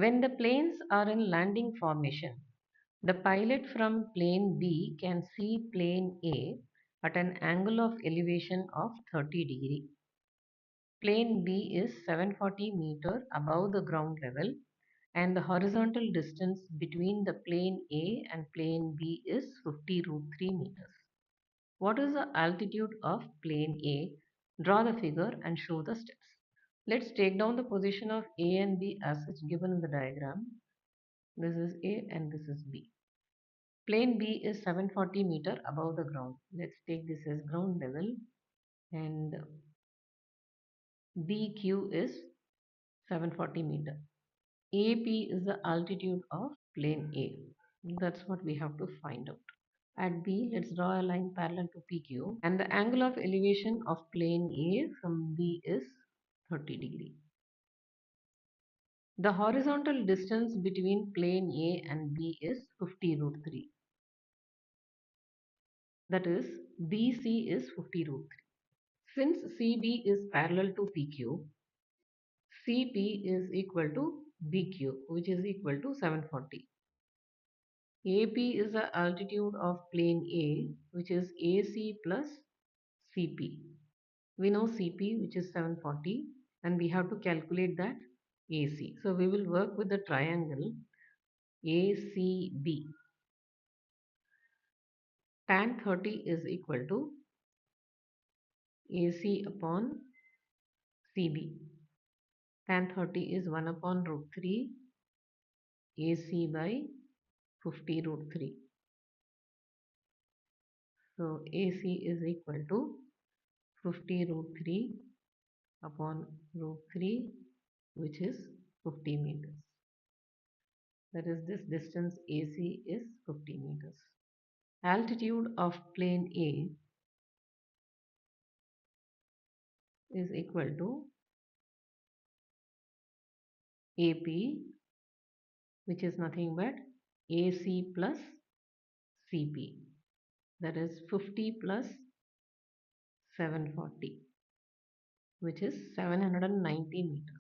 When the planes are in landing formation, the pilot from plane B can see plane A at an angle of elevation of 30 degree. Plane B is 740 meter above the ground level and the horizontal distance between the plane A and plane B is 50 root 3 meters. What is the altitude of plane A? Draw the figure and show the steps. Let's take down the position of A and B as it's given in the diagram. This is A and this is B. Plane B is 740 meter above the ground. Let's take this as ground level, and BQ is 740 meter. AP is the altitude of plane A. That's what we have to find out. At B, let's draw a line parallel to PQ, and the angle of elevation of plane A from B is 30 degree. The horizontal distance between plane A and B is 50 root 3. That is, BC is 50 root 3. Since CB is parallel to PQ, CP is equal to BQ, which is equal to 740. AP is the altitude of plane A, which is AC plus CP. We know CP, which is 740, and we have to calculate that AC. So we will work with the triangle ACB. Tan 30 is equal to AC upon CB. Tan 30 is 1 upon root 3 AC by 50 root 3. So AC is equal to 50 root 3 upon root 3, which is 50 meters. That is, this distance AC is 50 meters. Altitude of plane A is equal to AP, which is nothing but AC plus CP. That is 50 plus 740, which is 790 meters.